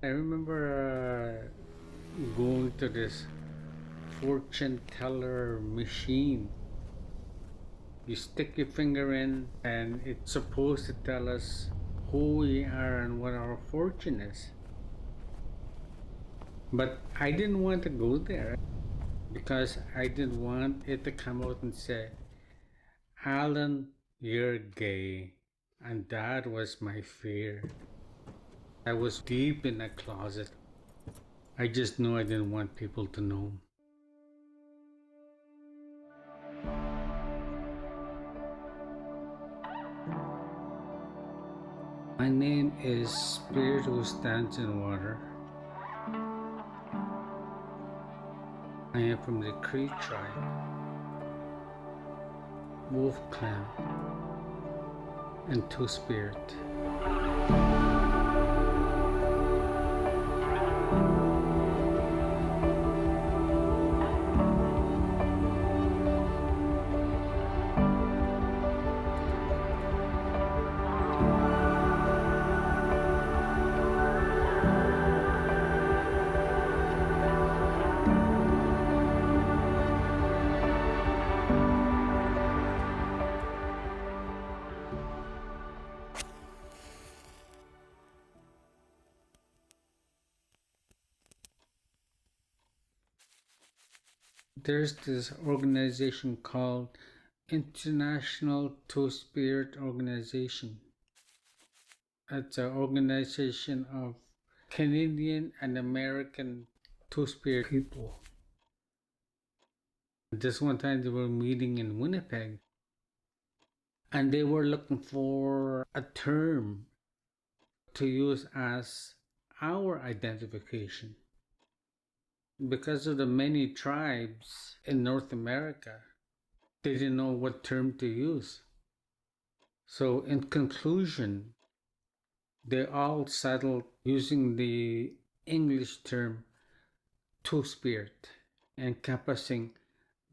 I remember going to this fortune teller machine. You stick your finger in, and it's supposed to tell us who we are and what our fortune is. But I didn't want to go there because I didn't want it to come out and say, Alan, you're gay. And that was my fear. I was deep in a closet. I just knew I didn't want people to know. My name is Spirit Who Stands in Water. I am from the Cree tribe, Wolf Clan, and Two Spirit. There's this organization called International Two Spirit Organization. It's an organization of Canadian and American Two Spirit people. This one time they were meeting in Winnipeg and they were looking for a term to use as our identification. Because of the many tribes in North America, they didn't know what term to use. So, in conclusion, they all settled using the English term two spirit, encompassing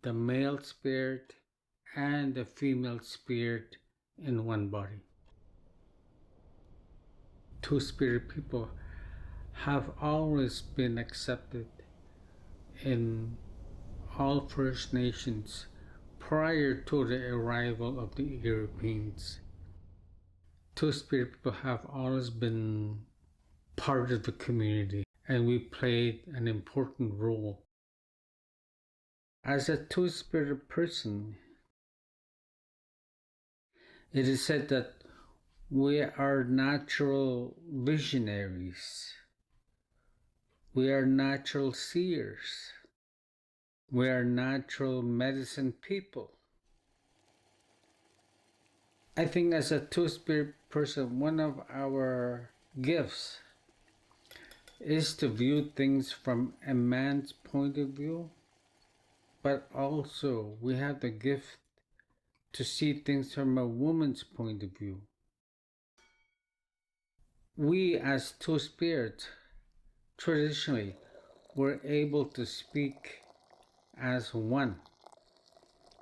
the male spirit and the female spirit in one body. Two spirit people have always been accepted in all First Nations prior to the arrival of the Europeans. Two Spirit people have always been part of the community and we played an important role. As a Two Spirit person, it is said that we are natural visionaries. We are natural seers. We are natural medicine people. I think as a Two Spirit person, one of our gifts is to view things from a man's point of view, but also we have the gift to see things from a woman's point of view. We as Two Spirits traditionally were able to speak as one,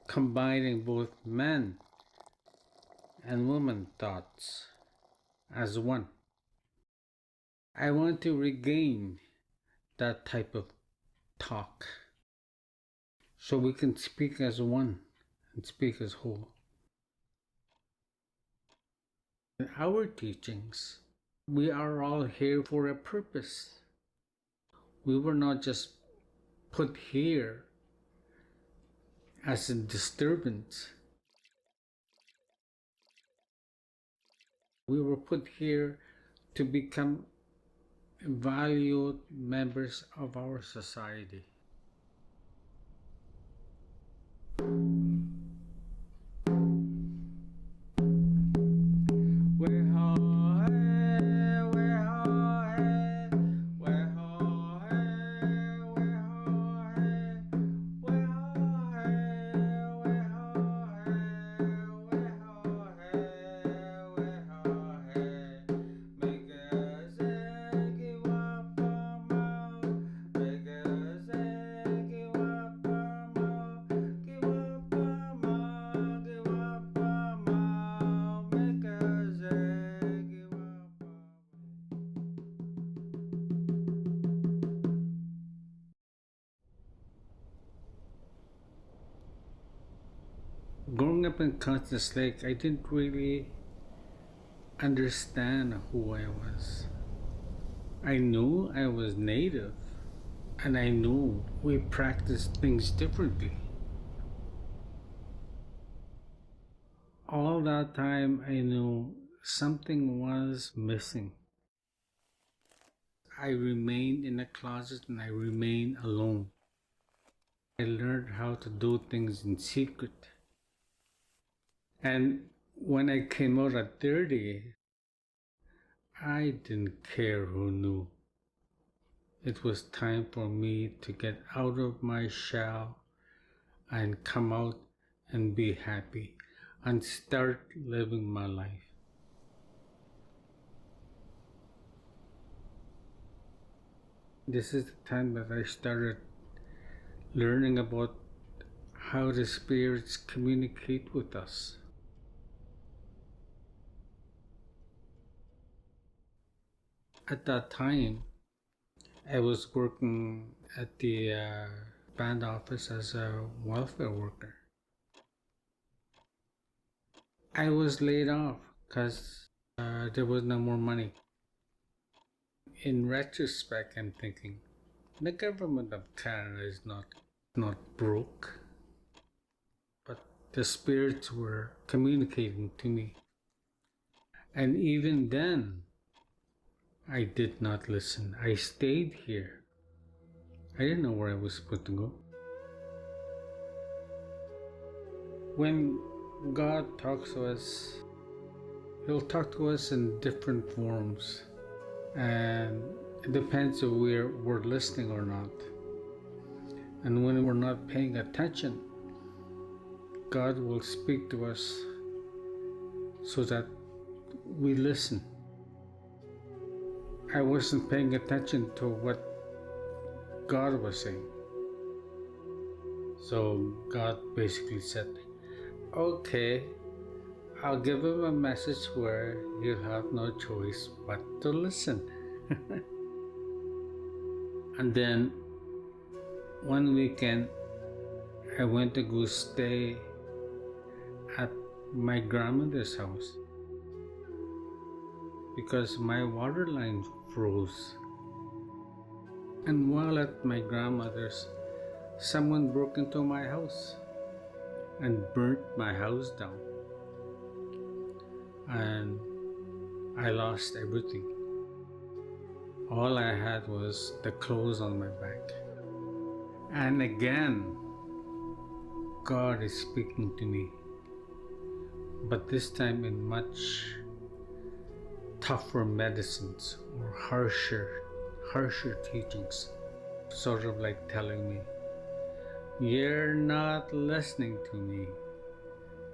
combining both men and women thoughts as one. I want to regain that type of talk so we can speak as one and speak as whole. In our teachings, we are all here for a purpose. We were not just put here as a disturbance. We were put here to become valued members of our society. growing up in Constance Lake, I didn't really understand who I was. I knew I was native, and I knew we practiced things differently. All that time, I knew something was missing. I remained in a closet and I remained alone. I learned how to do things in secret. And when I came out at 30, I didn't care who knew. It was time for me to get out of my shell and come out and be happy and start living my life. This is the time that I started learning about how the spirits communicate with us. At that time, I was working at the band office as a welfare worker. I was laid off because there was no more money. In retrospect, I'm thinking, the government of Canada is not broke, but the spirits were communicating to me. And even then, I did not listen. I stayed here. I didn't know where I was supposed to go. When God talks to us, He'll talk to us in different forms. And it depends if we're listening or not. And when we're not paying attention, God will speak to us so that we listen. I wasn't paying attention to what God was saying. So God basically said, okay, I'll give him a message where he'll have no choice but to listen. And then one weekend, I went to go stay at my grandmother's house because my water line froze. And while at my grandmother's, someone broke into my house and burnt my house down. And I lost everything. All I had was the clothes on my back. And again, God is speaking to me, but this time in much tougher medicines or harsher teachings, sort of like telling me, you're not listening to me.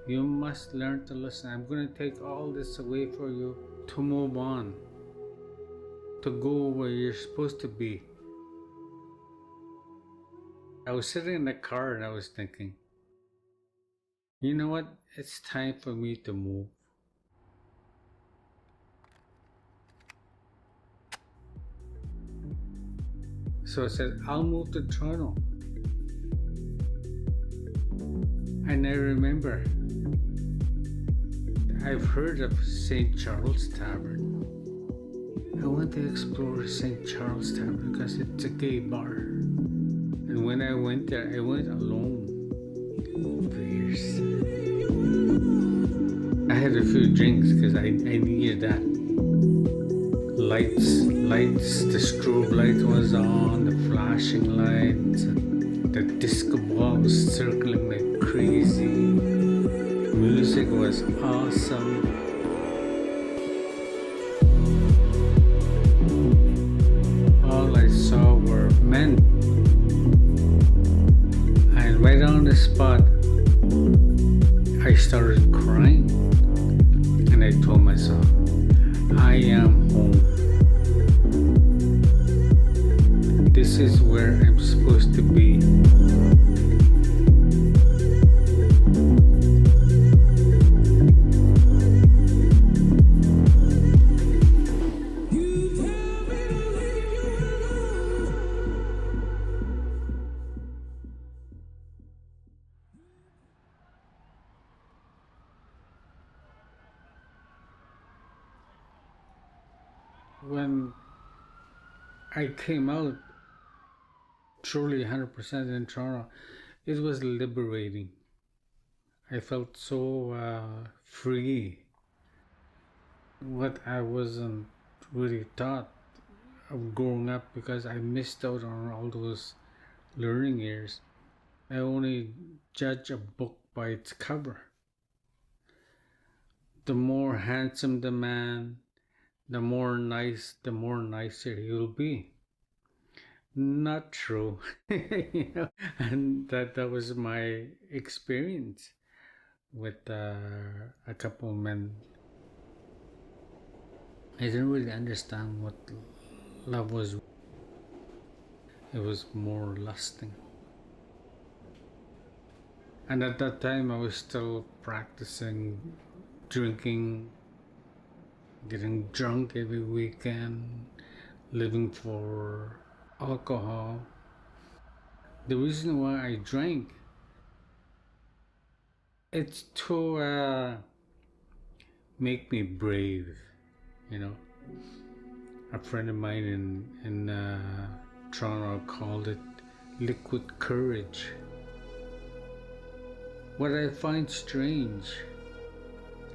You must learn to listen. I'm going to take all this away for you to move on, to go where you're supposed to be. I was sitting in the car and I was thinking, you know what? It's time for me to move. So I said, I'll move to Toronto. And I remember, I've heard of St. Charles Tavern. I want to explore St. Charles Tavern because it's a gay bar. And when I went there, I went alone for years. I had a few drinks because I needed that. Lights, the strobe light was on, the flashing lights, the disco ball was circling like crazy. Music was awesome. All I saw were men. And right on the spot, I started crying. And I told myself, I am home. This is where I'm supposed to be. when I came out truly 100% in Toronto, it was liberating. I felt so free. What I wasn't really taught of growing up, because I missed out on all those learning years. I only judge a book by its cover. The more handsome the man, the more nicer he'll be. Not true. And that was my experience with a couple of men. I didn't really understand what love was. It was more lusting. And at that time, I was still practicing drinking, getting drunk every weekend, living for alcohol. The reason why I drank, it's to make me brave, you know. A friend of mine in Toronto called it liquid courage. What I find strange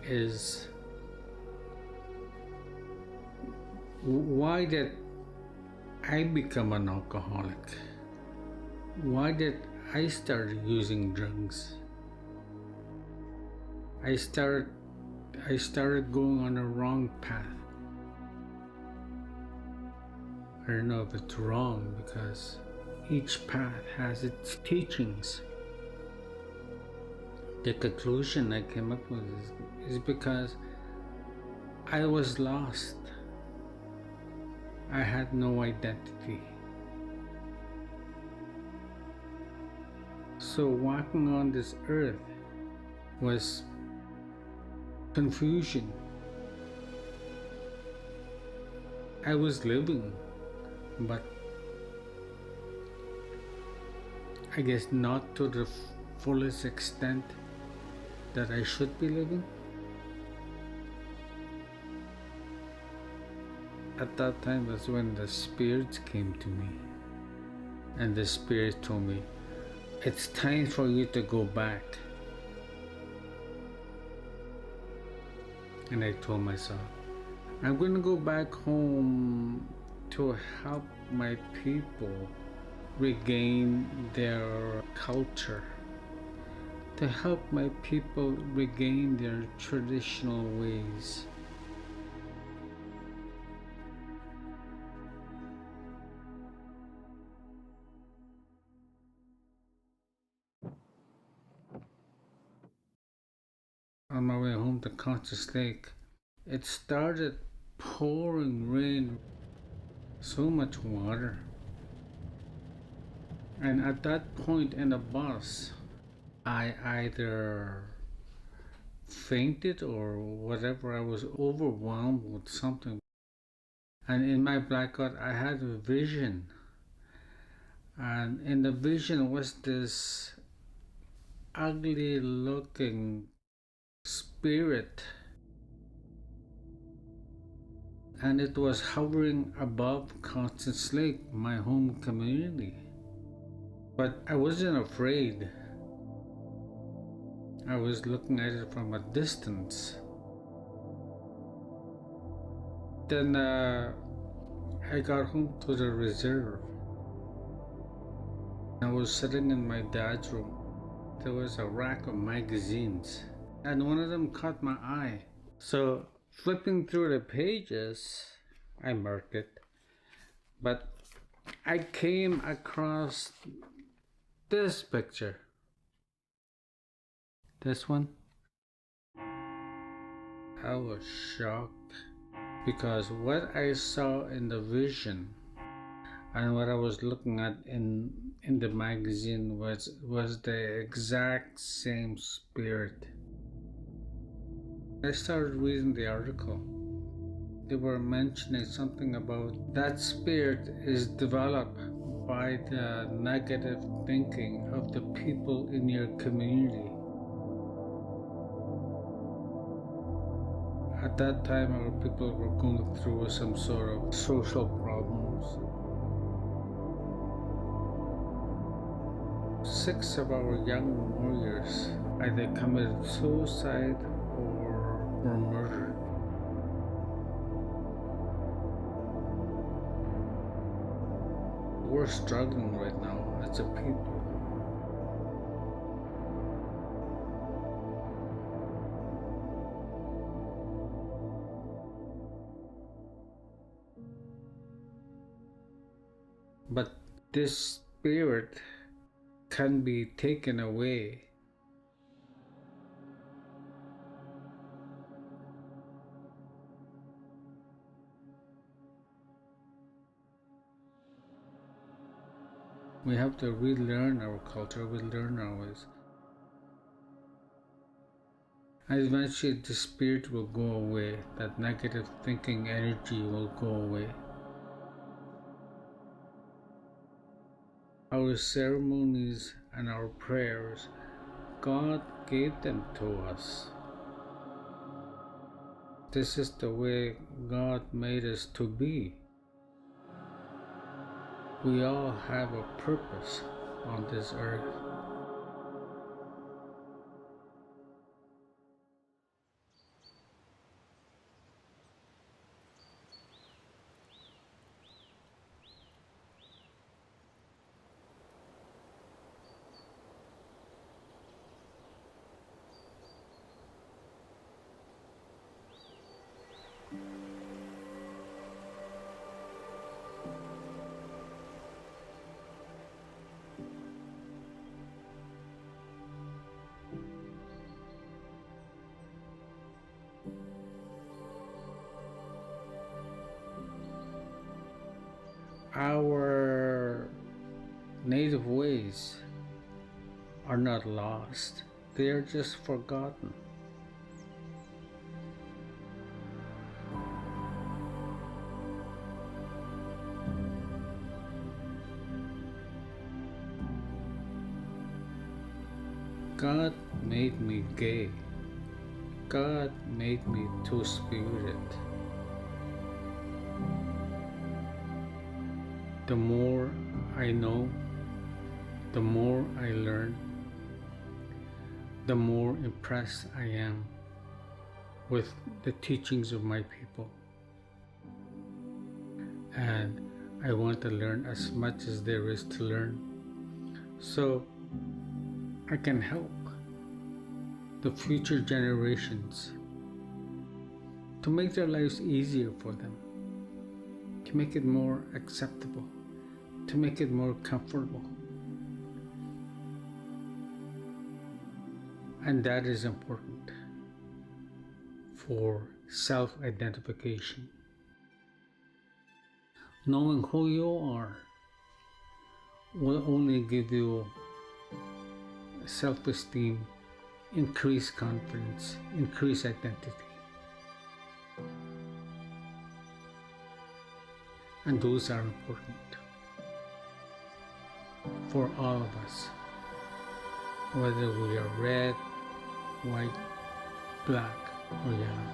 is why did I become an alcoholic? Why did I start using drugs? I started going on a wrong path. I don't know if it's wrong, because each path has its teachings. The conclusion I came up with is because I was lost. I had no identity. So walking on this earth was confusion. I was living, but I guess not to the fullest extent that I should be living. At that time was when the spirits came to me, and the spirit told me, it's time for you to go back. And I told myself, I'm going to go back home to help my people regain their culture, to help my people regain their traditional ways. On my way home to Conscious Lake, it started pouring rain, so much water. And at that point in the bus, I either fainted or whatever. I was overwhelmed with something. And in my blackout, I had a vision. And in the vision was this ugly looking spirit. And it was hovering above Constance Lake, my home community. But I wasn't afraid. I was looking at it from a distance. Then I got home to the reserve. I was sitting in my dad's room. There was a rack of magazines, and one of them caught my eye. So flipping through the pages, I marked it. But I came across this picture. This one. I was shocked, because what I saw in the vision and what I was looking at in the magazine was the exact same spirit. I started reading the article. They were mentioning something about that spirit is developed by the negative thinking of the people in your community. At At that time, our people were going through some sort of social problems. 6 of our young warriors either committed suicide or were murdered. We're struggling right now as a people. But this spirit can be taken away. We have to relearn our culture, relearn our ways. And eventually the spirit will go away, that negative thinking energy will go away. Our ceremonies and our prayers, God gave them to us. This is the way God made us to be. We all have a purpose on this earth. Our native ways are not lost, they are just forgotten. God made me gay. God made me two-spirited. The more I know, the more I learn, the more impressed I am with the teachings of my people. And I want to learn as much as there is to learn, so I can help the future generations to make their lives easier for them, to make it more acceptable, to make it more comfortable. And that is important for self-identification. Knowing who you are will only give you self-esteem, increased confidence, increased identity. And those are important for all of us, whether we are red, white, black, or yellow.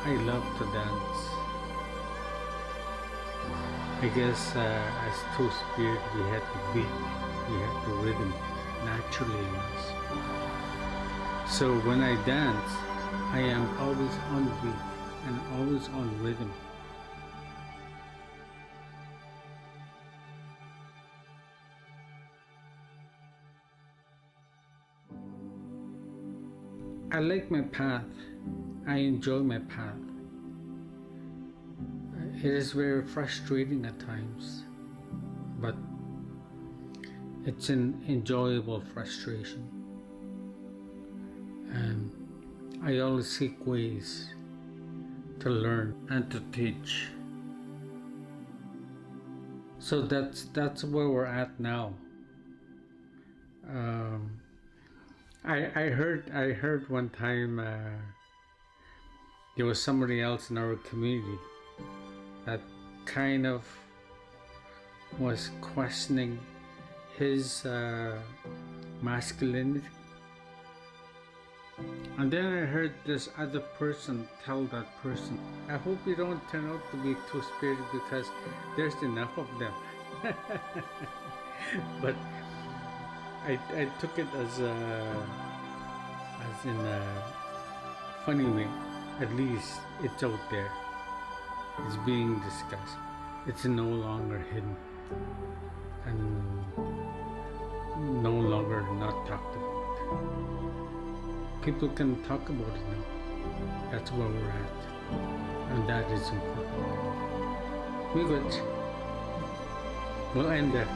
I love to dance. I guess as two-spirit we have the beat, we have the rhythm naturally in us. So when I dance, I am always on beat and always on rhythm. I like my path. I enjoy my path. It is very frustrating at times, but it's an enjoyable frustration. And I always seek ways to learn and to teach. So that's where we're at now. I heard one time there was somebody else in our community that kind of was questioning his masculinity. And then I heard this other person tell that person, I hope you don't turn out to be two-spirited because there's enough of them. But I took it as in a funny way. At least it's out there. It's being discussed. It's no longer hidden and no longer not talked about. People can talk about it now. That's where we're at. And that is important. We're good. We'll end there.